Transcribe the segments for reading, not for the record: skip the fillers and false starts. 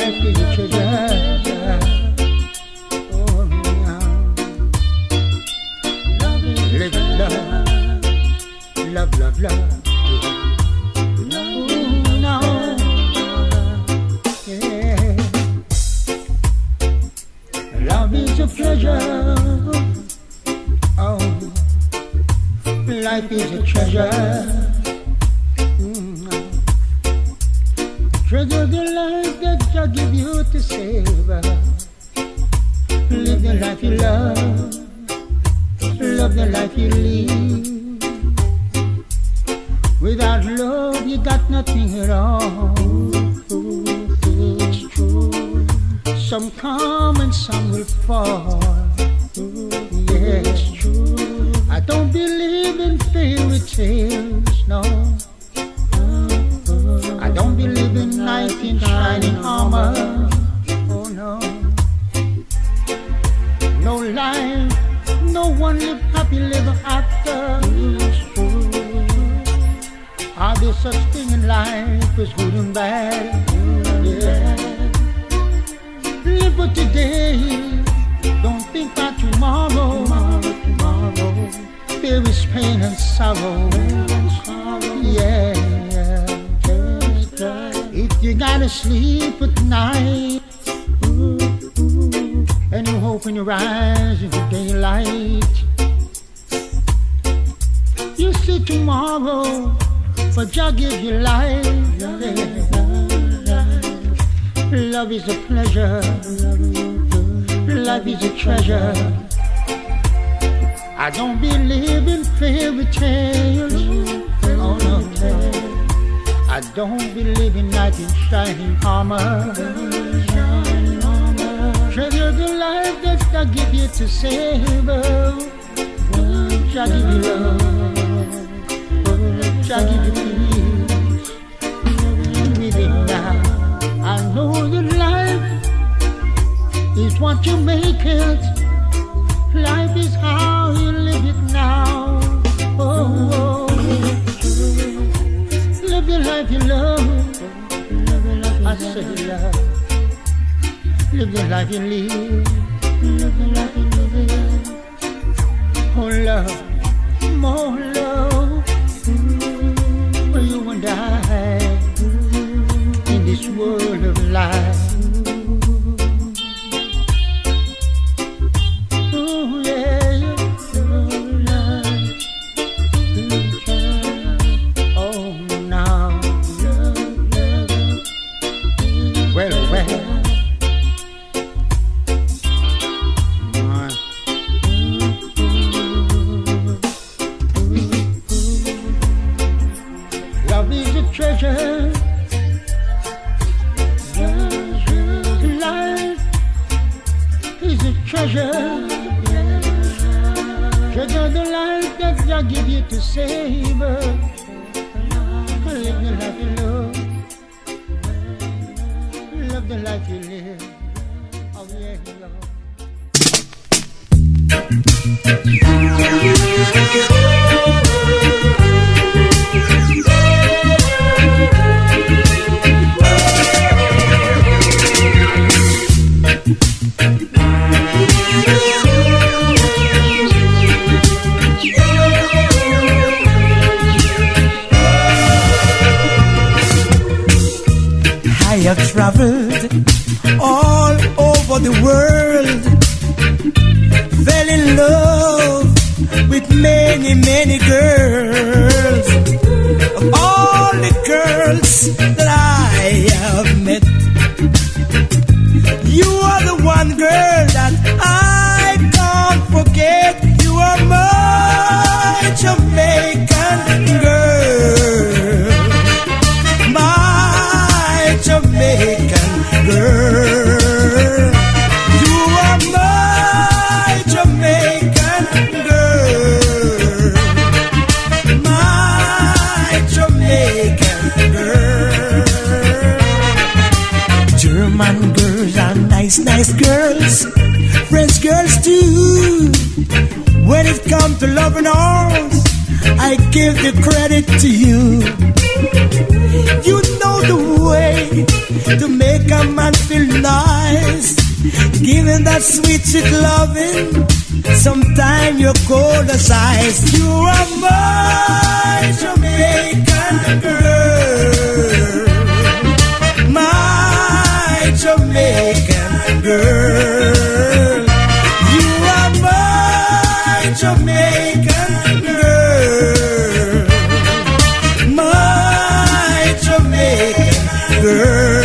life is a treasure. Oh, now. Live in love, love, love. Love is a pleasure. Oh, life is a treasure. Treasure the life that God give you to savor. Live the life you love. Love the life you live. Without love, you got nothing at all. It's true. Some come and some will fall. Yeah, it's true. I don't believe in fairy tales, no. I don't believe in knight in shining armor. Oh no. No life, no one live happy, live after. Are there such thing in life as good and bad? Yeah. Live for today. Don't think about tomorrow. There is pain and sorrow. Yeah. If you gotta sleep at night and you open your eyes in the daylight, you see tomorrow, but Jah give you life. Love is a pleasure. Life is a treasure. I don't believe in fairy tales. Oh no. I don't believe in knight in shining armor. Treasure the life that I give you to savor. Jah give you love. Jah give you peace. Within now, I know that life is what you make it. Life is how you live it now. Oh. Live the life you love. I say love. Live the life you live. Live the life you live. Oh love, more love for you and I in this world of life. Oh yeah. Love is a treasure. Life is a treasure. Treasure the life that I give you to savor. Live the life you love. Love the life you live. Oh yeah, love. I have traveled all over the world, fell in love with many, many girls. Of all the girls that I have met, you are the one girl that I can't forget. You are my Jamaican girl, my Jamaican girl. You are my Jamaican girl, my Jamaican girl. German girls are nice, nice girls. French girls too. When it comes to loving arms, I give the credit to you. You know the way way to make a man feel nice. Giving that sweet, sweet loving. Sometime you're cold as ice. You are my Jamaican girl, my Jamaican girl. You are my Jamaican girl, my Jamaican girl.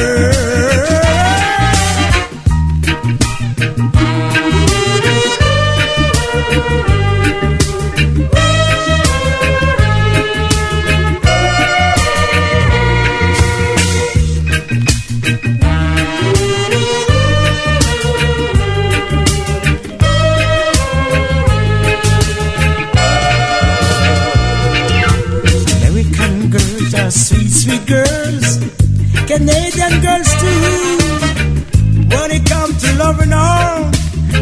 Sweet, sweet girls, Canadian girls too. When it comes to loving all,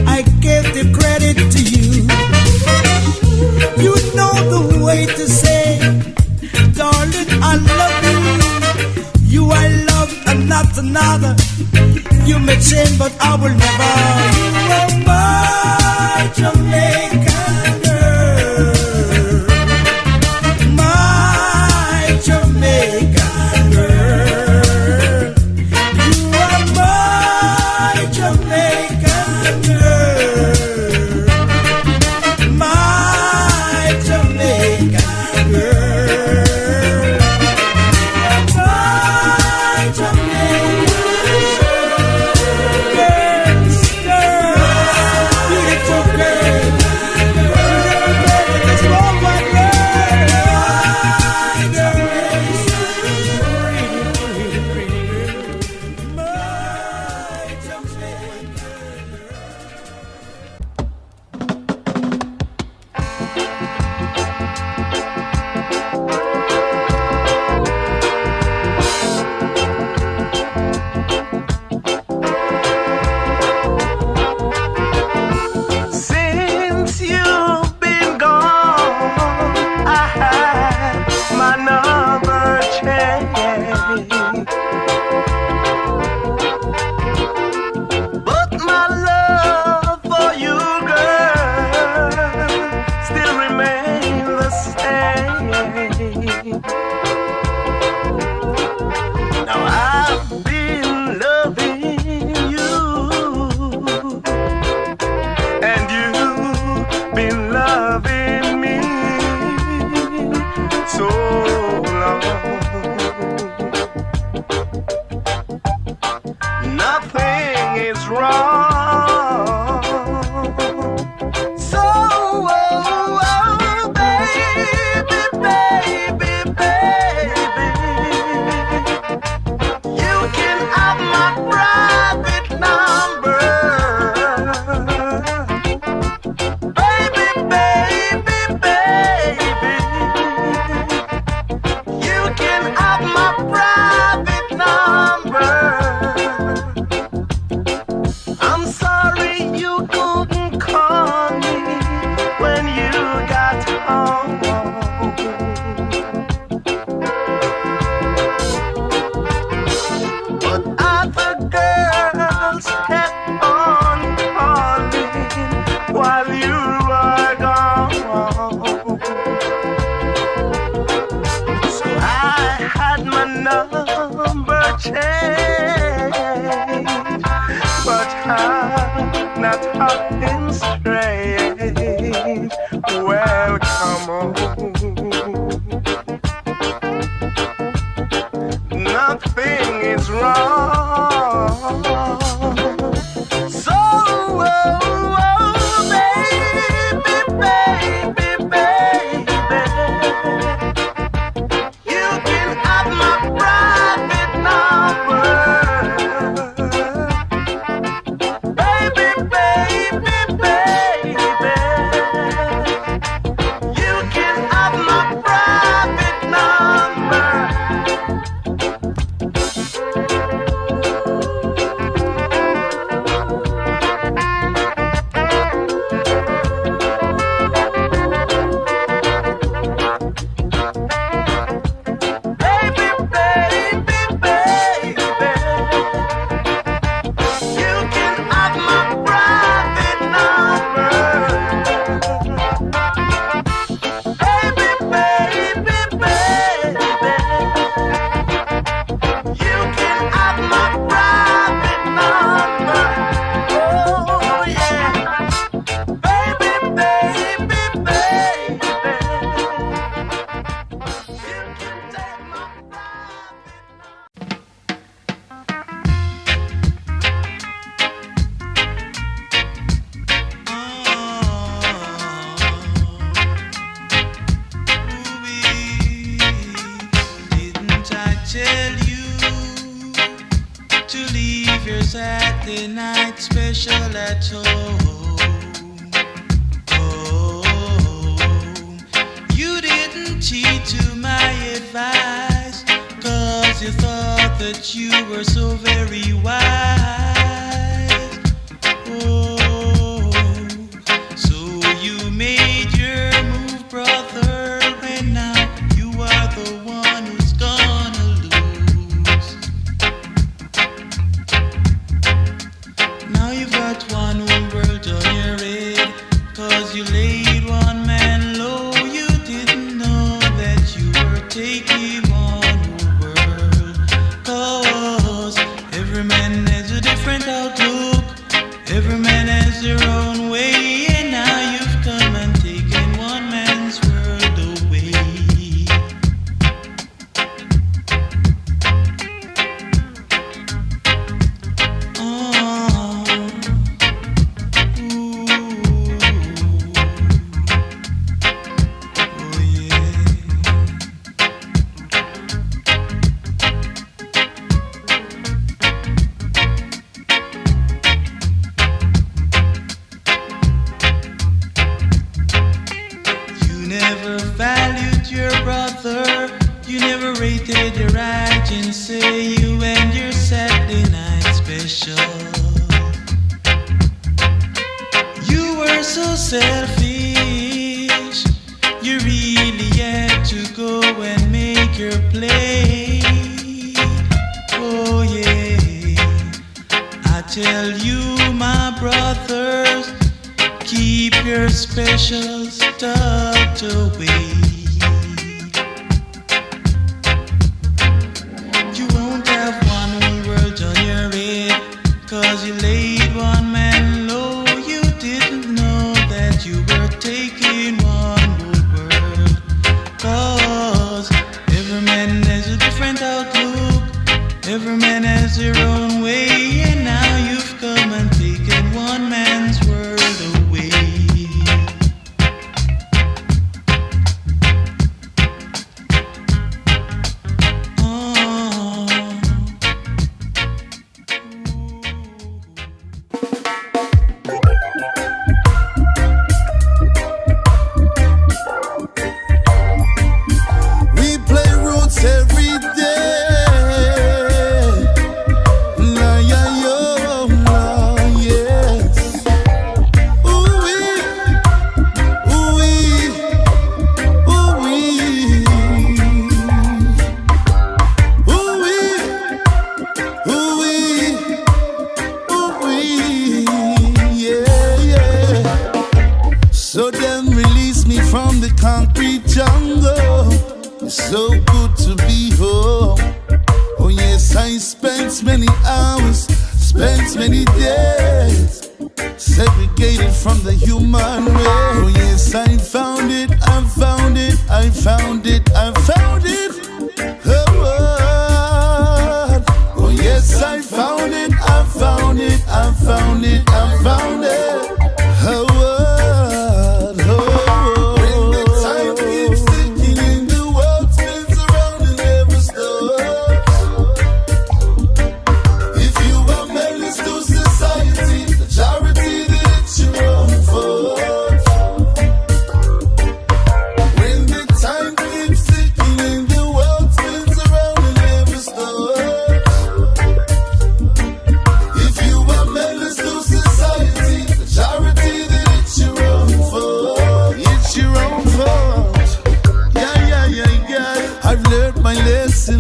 I give the credit to you. You know the way to say, darling, I love you. You I love and not another. You may change, but I will never. You are my Jamaican girl, Jamaican girl. You are my Jamaican girl, my Jamaican girl. My Jamaican girl, beautiful girl. There's one white to leave your Saturday night special at home. You didn't heed to my advice, 'cause you thought that you were so very wise. Oh, so you made your move, brother, and now you are the one who's gonna lose. Now you've got one whole world on your head, 'cause you laid one man low. You didn't know that you were taking one whole world. 'Cause every man has a different outlook, every man has their own way, and now you've come and taken one man's world away. Oh, ooh, oh yeah. You never valued your brother, you never rated the right and say you and your Saturday night special. You were so selfish, you really had to go and make your play. Oh yeah, I tell you my brothers, keep your specials tucked away. You won't have one whole world on your head, 'cause you laid one man low. You didn't know that you were taking one whole world. 'Cause every man has a different outlook, every man has their own way, and now you've come and taken one man's world away. We play roots every day. La ya yo, la yes. Ooh wee, ooh wee, ooh wee, ooh wee, ooh wee, ooh wee, yeah yeah. So then release me from the concrete jungle. It's so good to be home. Oh yes, I spent many hours, spent many days, segregated from the human race. Oh yes, I found it, I found it, I found it, I found it. Oh, oh yes, I found it, I found it, I found it, I found it. Oh, oh, oh. When the time keeps ticking and the world spins around and never stops. If you are menace to society, the charity that you run for. When the time keeps ticking and the world spins around and never stops. If you are menace to society, the charity that you run for. It's your own fault. Yeah, yeah, yeah, yeah. I've learned my lesson.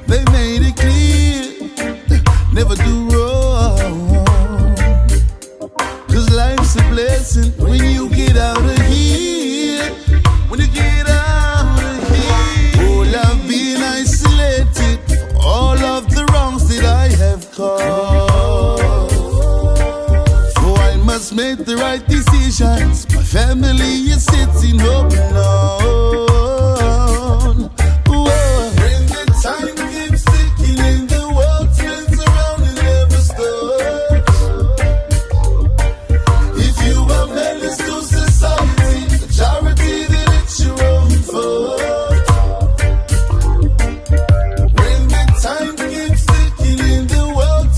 They made it clear. Never do wrong. 'Cause life's a blessing when you get out of here. When you get out of here. Oh, I've been isolated for all of the wrongs that I have caused. So I must make the right decisions. My family is sitting home alone. Whoa. When the time keeps ticking and the world spins around and never stops. If you are menace to society, the charity that it's your own fault. When the time keeps ticking and the world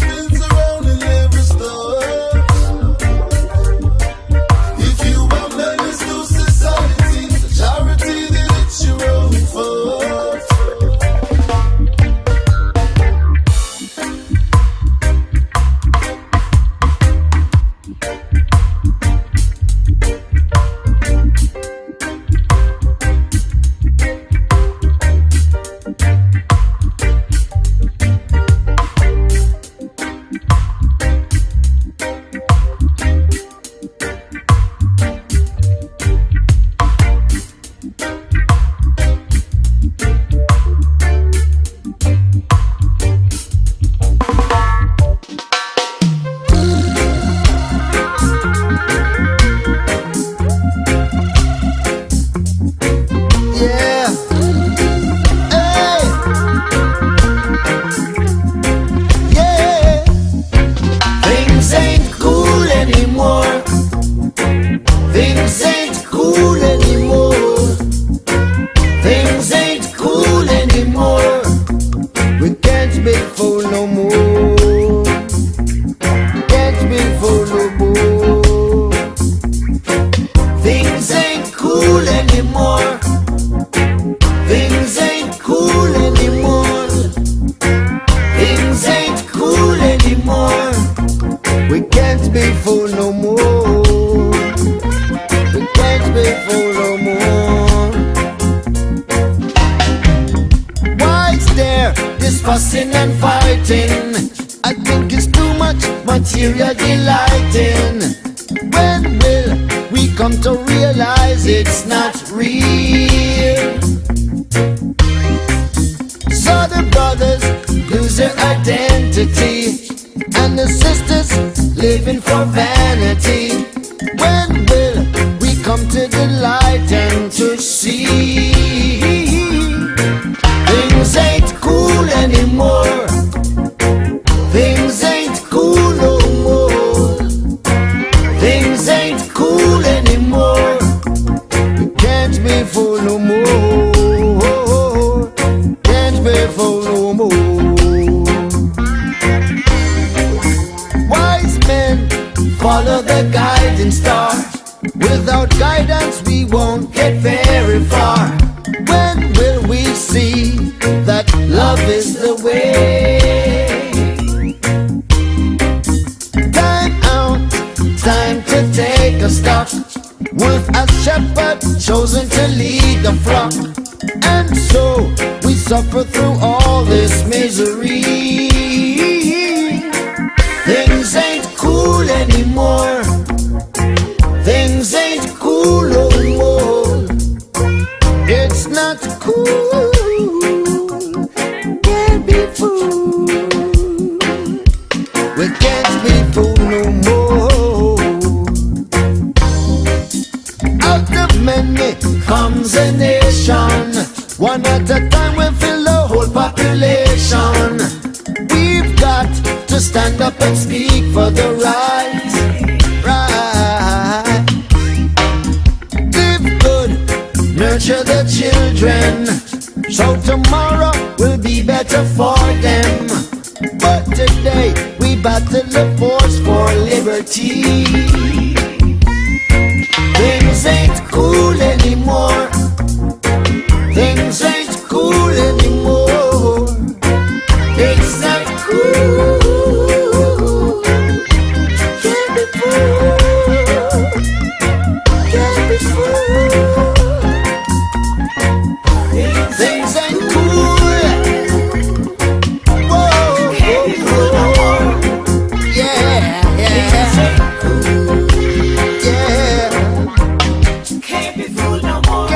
more. Can't be fooled no more. Things ain't cool anymore. Things ain't cool anymore. Things ain't cool anymore. We can't be fooled no more. We can't be fooled no more. Why is there this fussing and fighting? I think it's too much material delighting. When will we come to realize it's not real? So the brothers lose their identity, and the sisters living for vanity. When will we come to the light and to see things ain't cool anymore? Things ain't cool no more. Things ain't cool anymore. We can't be fooled no more. Can't be fooled no more. Wise men follow the guiding star. Without guidance we won't get very far. When will we see that love is the way? Time out, time to take a stock. Wolf as shepherd, chosen to lead the flock. And so we suffer through all this misery. Things ain't cool anymore. Things ain't cool no more. It's not cool. Can't be fooled. We can't be fooled no more. Out of many comes a nation. One at a time we fill the whole population. We've got to stand up and speak for the right. Right. Live good, nurture the children, so tomorrow will be better for them. But today we battle the force for liberty. Things ain't cool anymore. Things ain't cool anymore. It's not cool. Can't be fooled. Can't be fooled. Things ain't cool. Whoa, can't be fooled no more. Yeah, yeah. Things ain't cool. Yeah. Can't be fooled no more.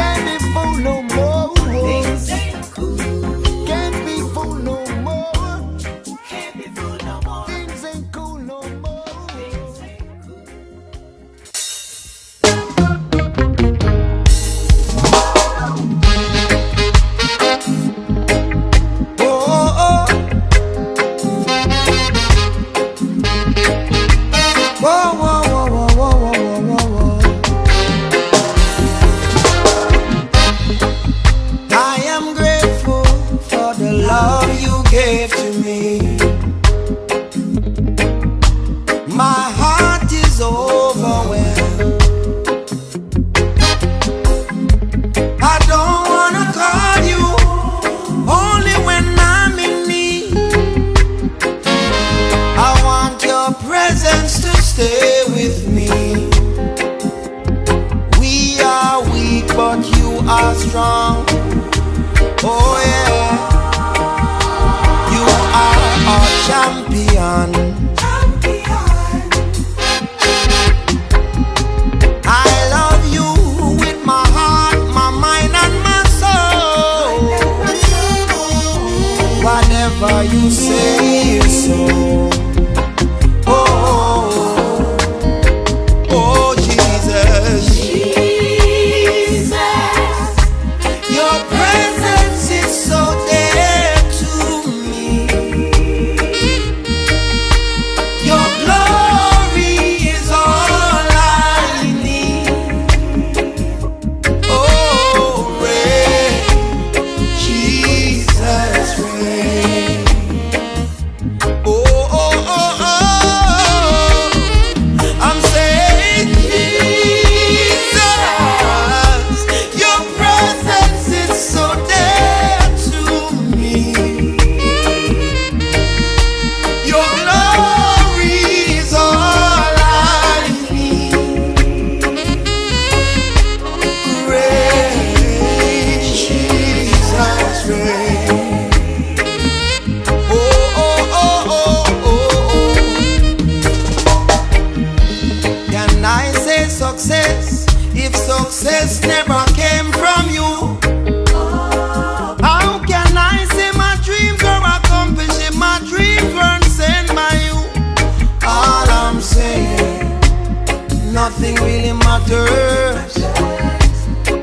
nothing really matters.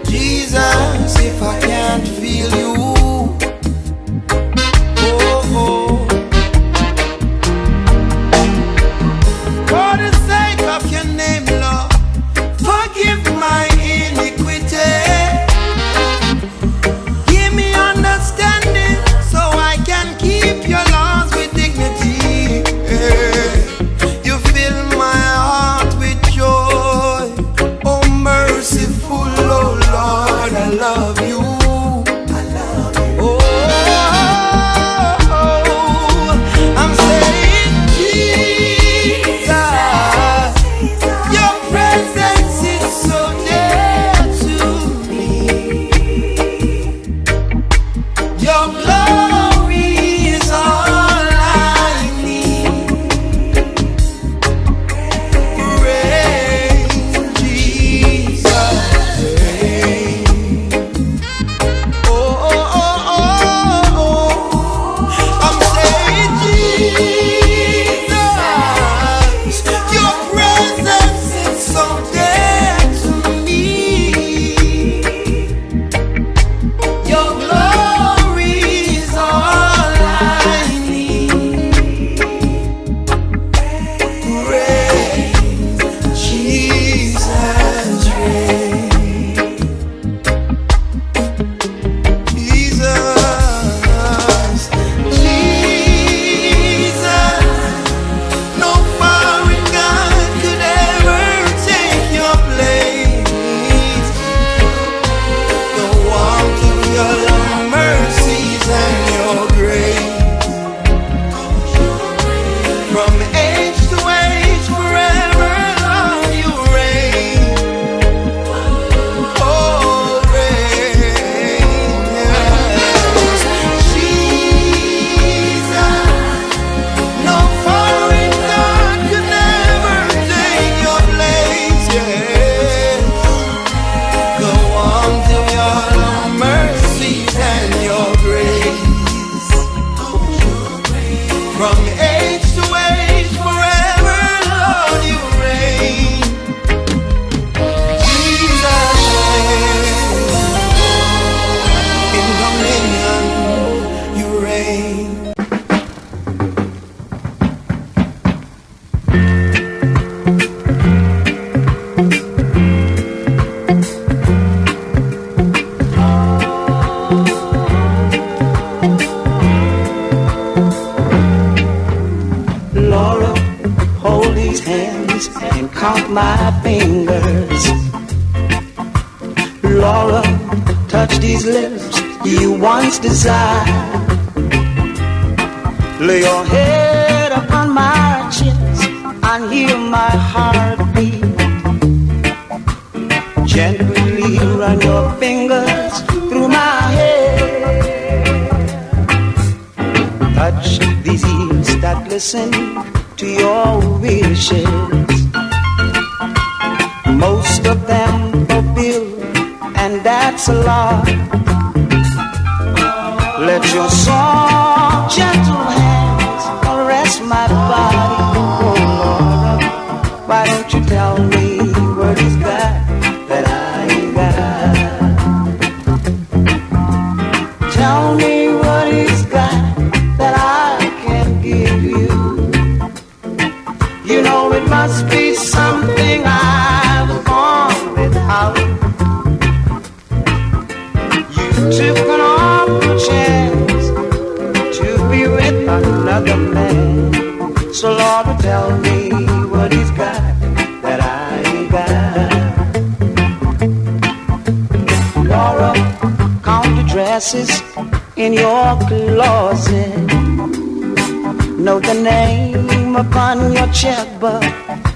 Jesus, if I can't feel you, oh. For the sake of your name, Lord, forgive my iniquity. Give me understanding so I can keep your laws with dignity. You fill my heart with joy, oh merciful, oh Lord, I love you. I'm saying, Jesus, your presence is so dear to me. Your glory is all I need. Reign, Jesus, reign. I'm saying, Jesus, your presence is so dear to me. Your glory is all I need. Reign, Jesus, reign. Jesus, no foreign God could ever take your place. The warmth of your love, mercies and your grace. From age to age, forever, Lord, you reign. Oh, reign, yes. Jesus, no foreign God could never take your place, yes. The warmth of your love, mercies and your grace. From age to age, forever, Lord, you reign. Jesus, in dominion, you reign. Laura, hold these hands and count my fingers. Laura, touch these lips you once desired. Lay your head upon my chest and hear my heartbeat. Gently run your fingers through my hair. Touch these ears that listen to your wishes. Most of them fulfill, and that's a lot. Let your soft, gentle hands caress my body. Oh Lord, why don't you tell me what he's got that I ain't got? Tell me what he's got that I can give you. You know it must be something I was born without. You took an awful chance to be with another man. So Lord, tell me what he's got that I ain't got. Laura, count the dresses in your closet. Know the name upon your checkbook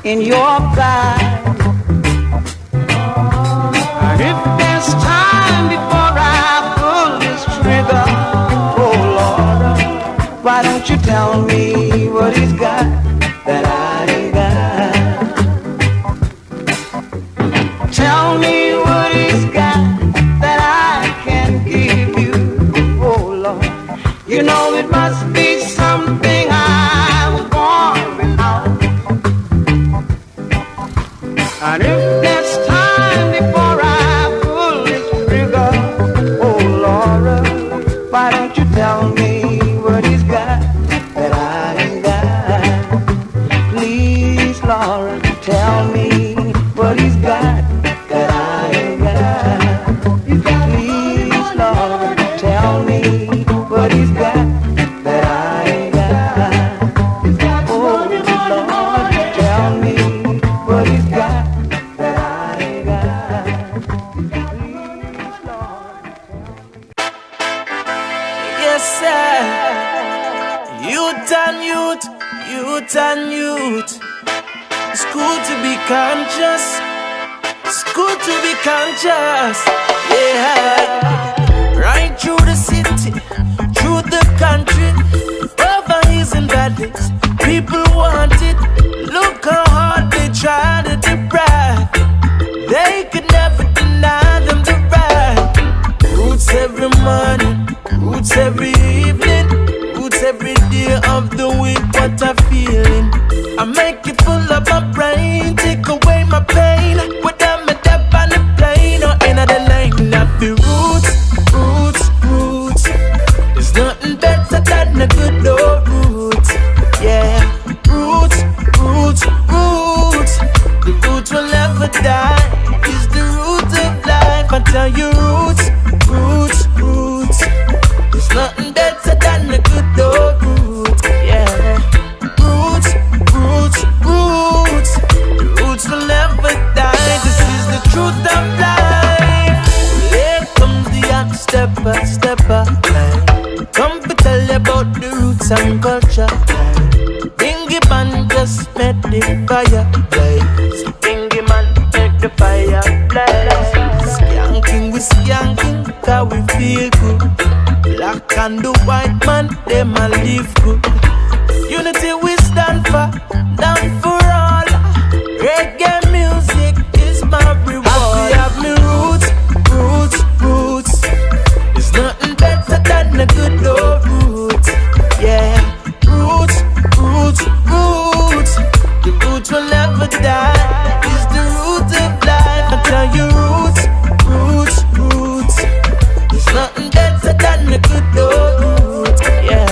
in your pride. And if there's time before I pull this trigger, oh Lord, why don't you tell me what he's got that I ain't got? Tell me what he's got that I can give you, oh Lord. You know it must be something I was born without. And youth and youth. It's good to be conscious. It's good to be conscious. Yeah. Right through the city, through the country, over hills and valleys, people want it. Look how hard they try to deprive. They could never deny them the right. Roots every morning, roots every evening, roots every day of the week. What I'm feeling, I make it full of my brain, take away my pain. Whether I'm a dab on the plane or in the lane, I feel roots, roots, roots. There's nothing better than a good old roots. Yeah, roots, roots, roots. The roots will never die. It's the root of life. I tell you, roots, roots, roots. There's nothing better than a good old roots. Yeah, roots, roots, roots. The roots will never die. This is the truth of life. Here comes the young stepper, stepper. Come to tell you about the roots and culture. Bingy man just met the fire blaze. Bingy man make the fire blaze. Skanking we skanking, cause we feel good. Black and the white man, them a live good. Unity we stand for, down for all. Reggae music is my reward. Happy have me roots, roots, roots. There's nothing better than a good old roots. Yeah, roots, roots, roots. The roots will never die. It's the root of life. I tell you, roots, roots, roots. There's nothing better than a good old roots. Yeah,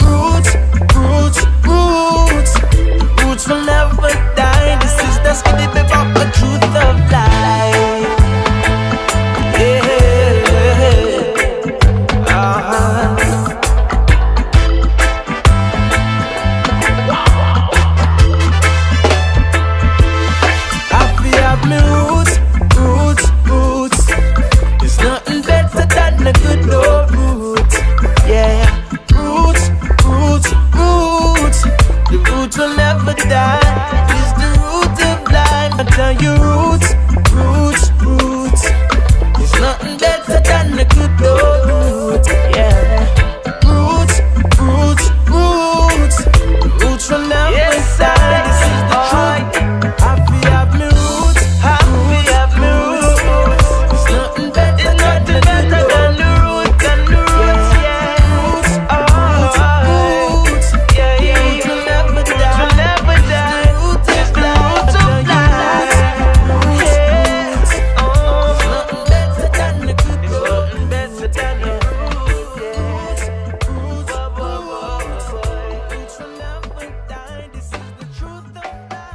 roots, roots, roots. The roots will never die. This is the skinny bit of the truth of life. Yeah, happy have me roots, roots, roots. There's nothing better than a good old roots. Yeah, roots, roots, roots. The roots will never die. It's the root of life. I tell you, roots, roots, roots. There's nothing better than a good old roots. Yeah, roots, roots, roots. The roots will never die. This is the truth. Happy have me roots, happy have me roots. There's nothing better than the roots and the roots. Yeah, roots, roots, roots. Yeah, yeah, roots will never die. Will never die. It's the roots of life. Roots, there's nothing better than the good roots. Nothing better than the roots. Roots, roots, roots will never die. This is the truth of life.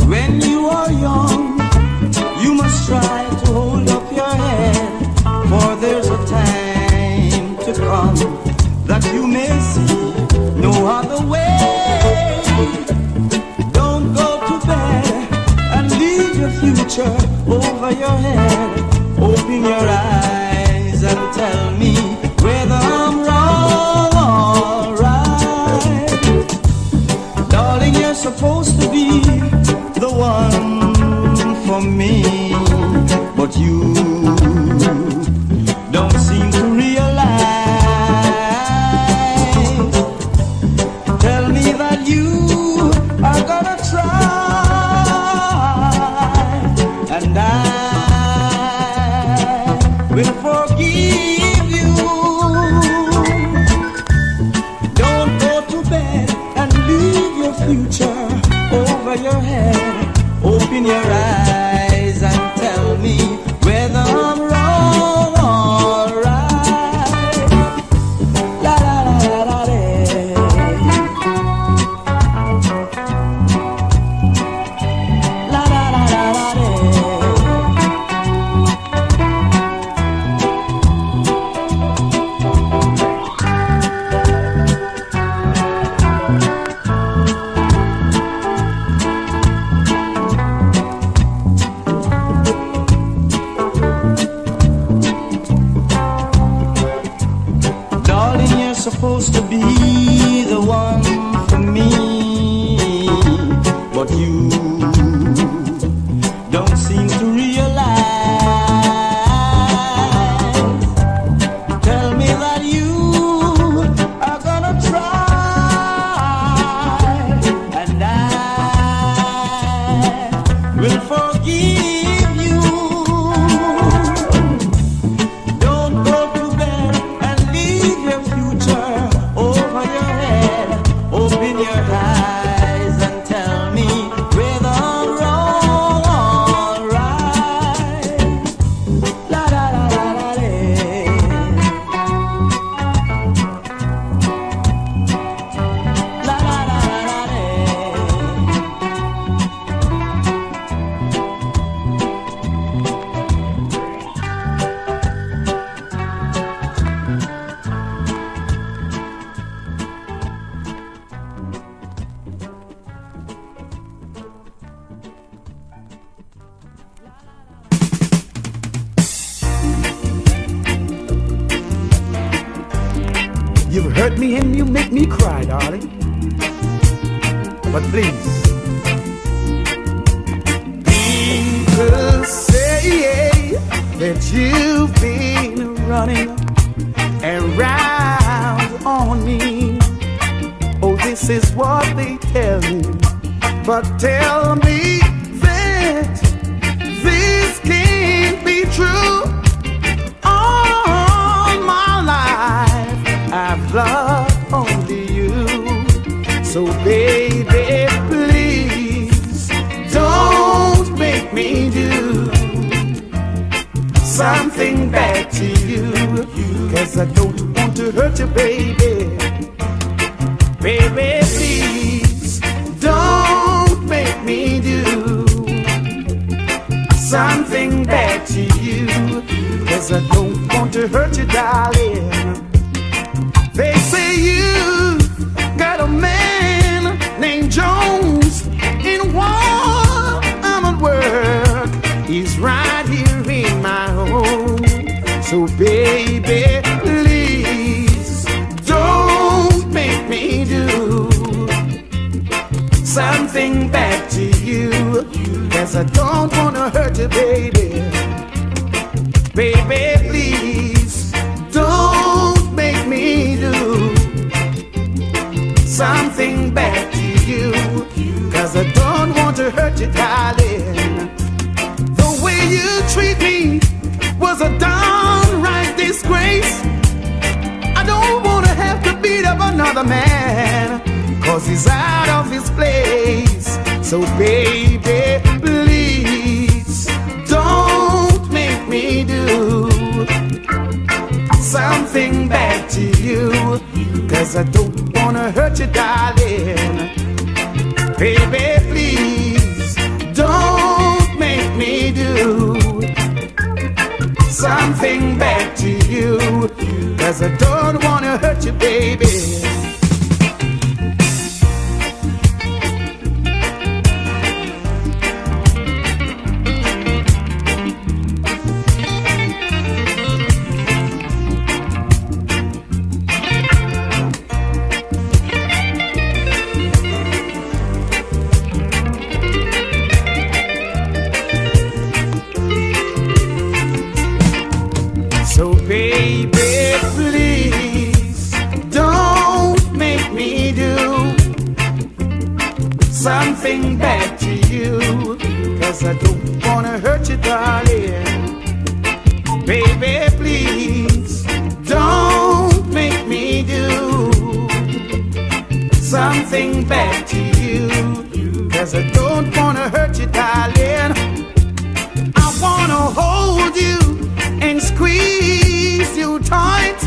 When you are young, you must try to hold up your head, for there's a time to come that you may see no other way. Don't go to bed and leave your future over your head. Open your eyes and tell me whether I'm wrong or right. Darling, you're supposed to be the one for me, but you don't seem to realize. Tell me that you are gonna try, and I be the one for me, but you don't seem to realize. Tell me that you are gonna try, and I will forgive you. Don't go to bed and leave your future over your head. Open your eyes and tell me whether I'm wrong or right. La la la la la la. La la la la la. You've hurt me and you make me cry, darling. But please, people say that you've been running around on me. Oh, this is what they tell me. But tell me that this can't be true. All my life I've loved only you. So baby, please don't make me do something bad to you. 'Cause I don't want to hurt you, baby. Baby, please don't make me do something bad to you. 'Cause I don't want to hurt you, darling. They say you got a man named Jones in Walnut work. He's right here in my home. So baby, please don't make me do something bad to you. 'Cause I don't wanna hurt you, baby. Baby, please don't make me do something bad to you. 'Cause I don't want to hurt you, darling. The way you treat me was a downright disgrace. I don't wanna have to beat up another man, 'cause he's out of his place. So baby, please don't make me do something bad to you. 'Cause I don't wanna hurt you, darling. Baby, please don't make me do something bad to you. 'Cause I don't wanna hurt you, baby. So baby, please don't make me do something bad to you. 'Cause I don't wanna hurt you, darling. Baby, please don't make me do something bad to you. 'Cause I don't wanna hurt you, darling. I wanna hold you and squeeze you tight.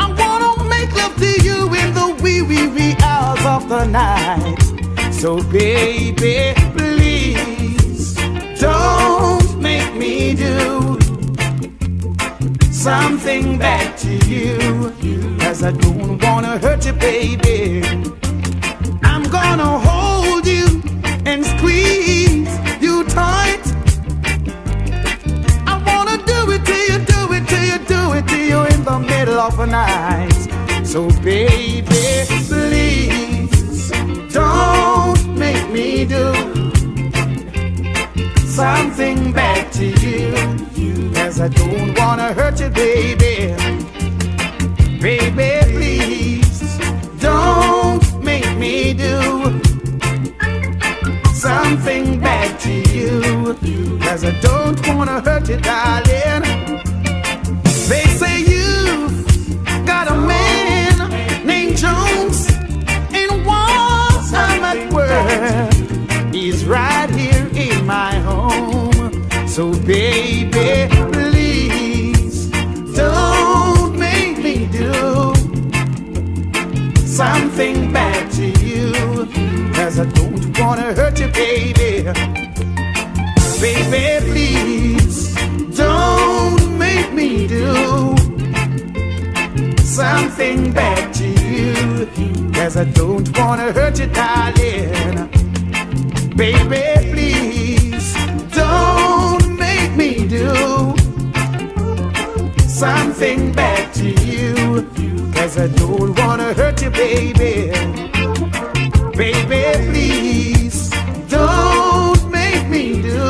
I wanna make love to you in the wee hours of the night. So baby, please don't make me do something bad to you. 'Cause I don't wanna hurt you, baby. I'm gonna hold you and squeeze you tight. I wanna do it till you, do it till you, do it till you in the middle of the night. So baby, please don't make me do something bad to you, 'cause I don't wanna hurt you, baby. Baby, please don't make me do something bad to you, 'cause I don't wanna hurt you, darling. They say you've got a man named Jones, and once I'm at work, he's right here in my home. So baby, please don't make me do something bad to you, 'cause I don't wanna hurt you, baby. Baby, please don't make me do something bad to you, 'cause I don't wanna hurt you, darling. Baby, please don't make me do something bad to you, 'cause I don't wanna hurt you, baby. Baby, please don't make me do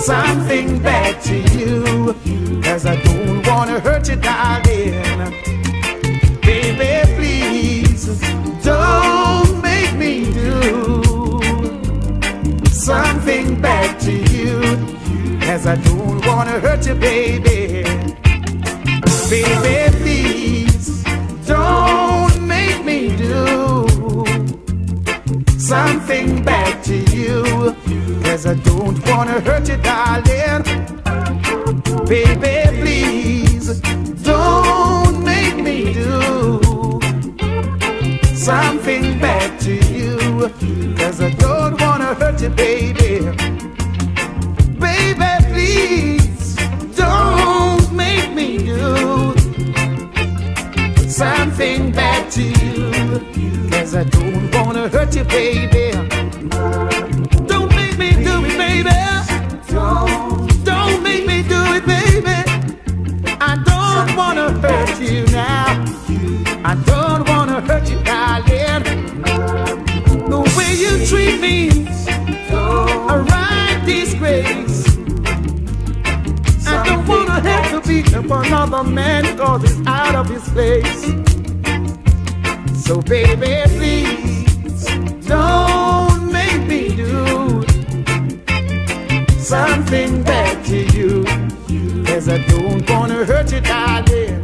something bad to you, 'cause I don't wanna hurt you, darling. Baby, please don't make me do something bad to you, 'cause I don't wanna hurt you, baby. Baby, please don't make me do something bad to you, 'cause I don't wanna hurt you, darling. Baby, please don't make me do something bad to you, 'cause I don't wanna hurt you, baby. Baby, please don't make me do something bad to you, 'cause I don't wanna hurt you, baby. Don't make me do it, baby. Don't make me do it, baby. I don't wanna hurt you now. I don't wanna hurt you, darling. The way you treat me, a right disgrace. I don't wanna have to be up another man, 'cause he's out of his place. So baby, please don't make me do something bad to you, 'cause I don't wanna hurt you, darling.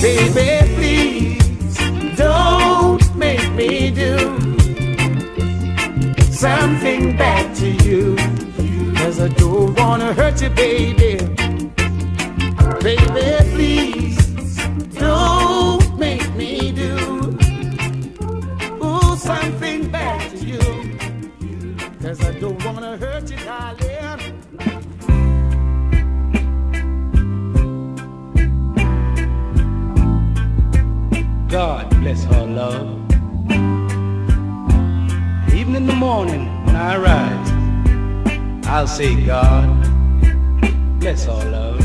Baby, please don't make me do something bad to you, 'cause I don't wanna hurt you, baby. Baby, please don't make me do something bad to you, 'cause I don't wanna hurt you, darling. God bless her love. Even in the morning when I rise, I'll say, God bless her love.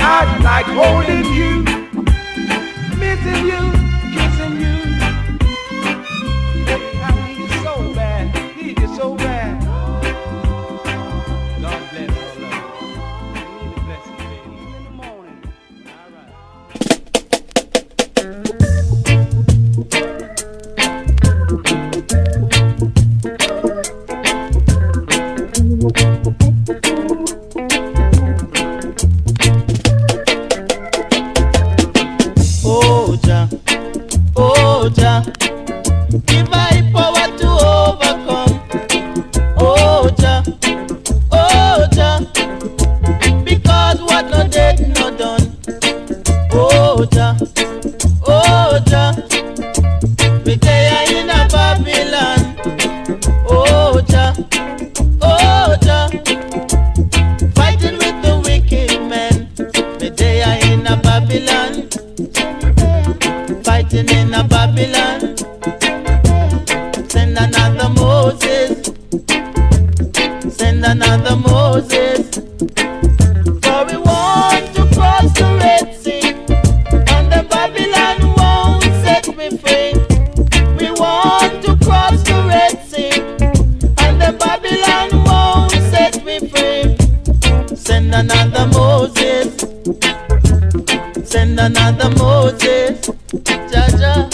I like holding you, missing you, kissing you. Baby, I need you so bad, need you so bad. God bless all of you. You need a blessing, baby. In the morning. All right. Oh Jah, oh Jah, give I power to overcome. Oh Jah, because what no dead no done. Oh Jah, we there in a Babylon. Oh Jah, fighting with the wicked men. We there in a Babylon. Fighting in a Babylon. Send another Moses. Send another Moses. For we want to cross the Red Sea, and the Babylon won't set me free. We want to cross the Red Sea, and the Babylon won't set me free. Send another Moses. Send another Moses. Jah.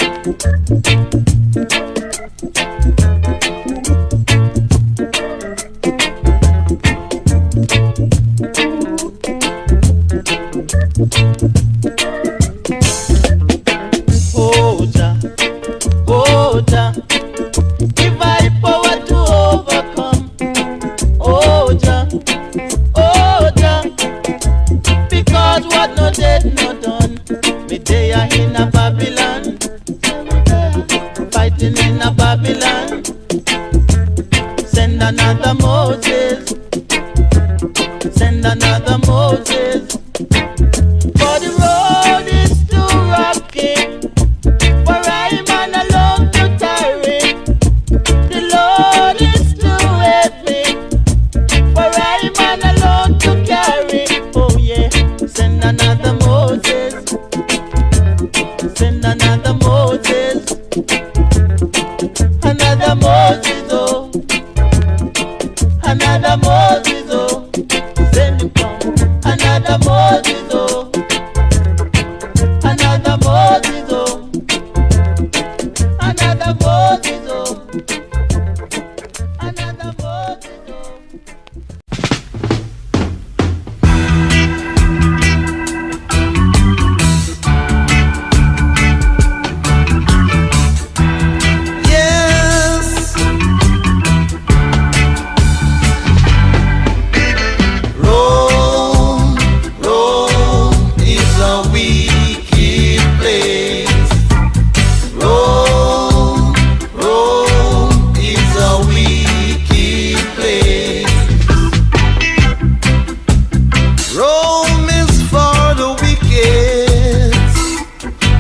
Oh Jah, give I power to overcome. Oh Jah, because what no dead no done. Me they are in a Babylon, fighting in a Babylon. Send another Moses. Send another Moses. For the road is too rocky, for I man alone to tarry. The load is too heavy, for I man alone to carry. Oh yeah, send another Moses. Send another Moses. Another Moses, oh. Another Moses, oh. Send him come. Another Moses, oh. Another Moses, oh. Another Moses, oh. Another Moses, oh. Yes. Rome, Rome is a wicked place. Rome, Rome is a wicked place. Rome is for the wicked,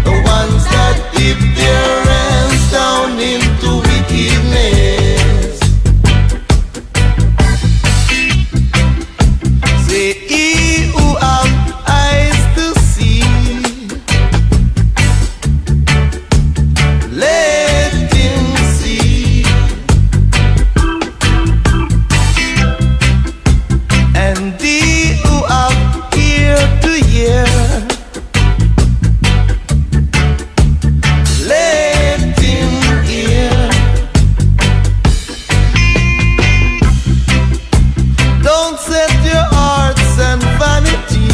the ones that dip their hands down into wickedness. Say, he who have eyes to see, let him see. And he who have ear to hear, let him hear. Don't set your hearts and vanity,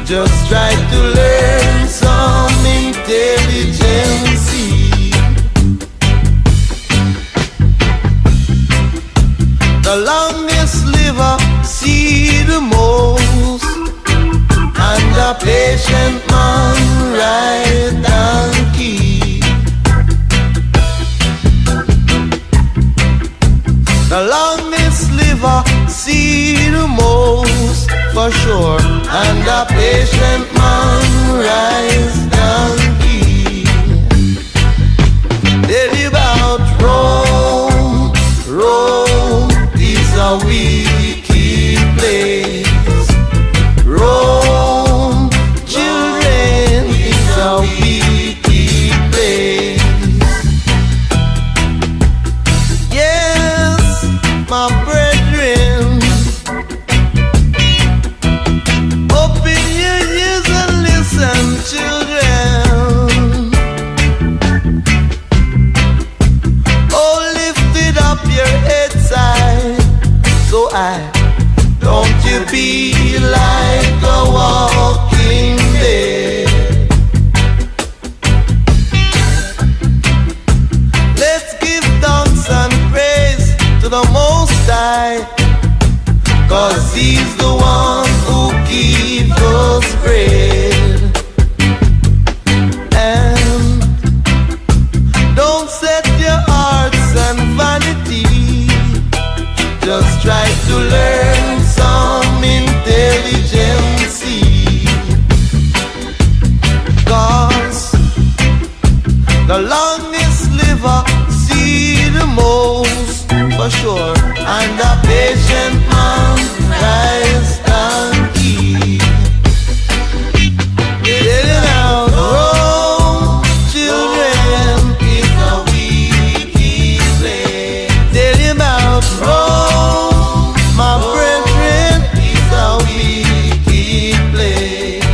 just try to learn some intelligence. The longest liver see the most, and the patient man ride donkey. The longest liver see the most, for sure, and the patient man rides donkey. Tell about Rome, Rome is a wicked place. Rome the most, for sure. And a patient man rise and keep. Getting out wrong, children is a wicked place. Tell him about wrong, my brethren, is a wicked place.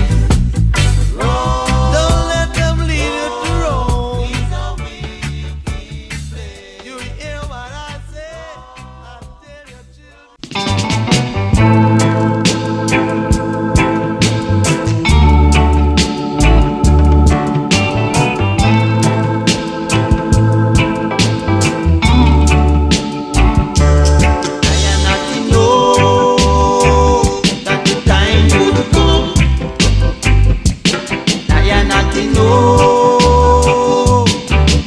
Don't let them lead you to wrong. It's a wicked place. You hear what I say? I tell your children. I am not to know that the time would come. I am not to know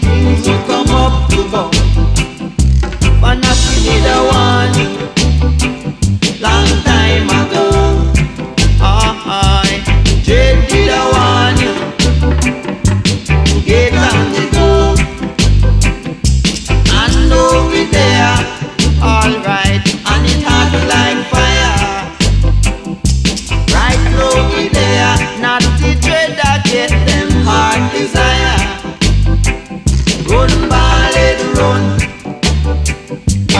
things will come up to bump. But not to need a warning long time ago. I Jade did a warning to get on the go. And over there, alright, and it hot like fire. Right over there, not the dread that get them heart desire. Run, ballet, run,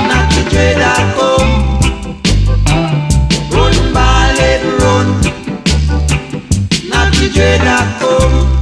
not the dread that come. Run, ballet, run, not the dread that come.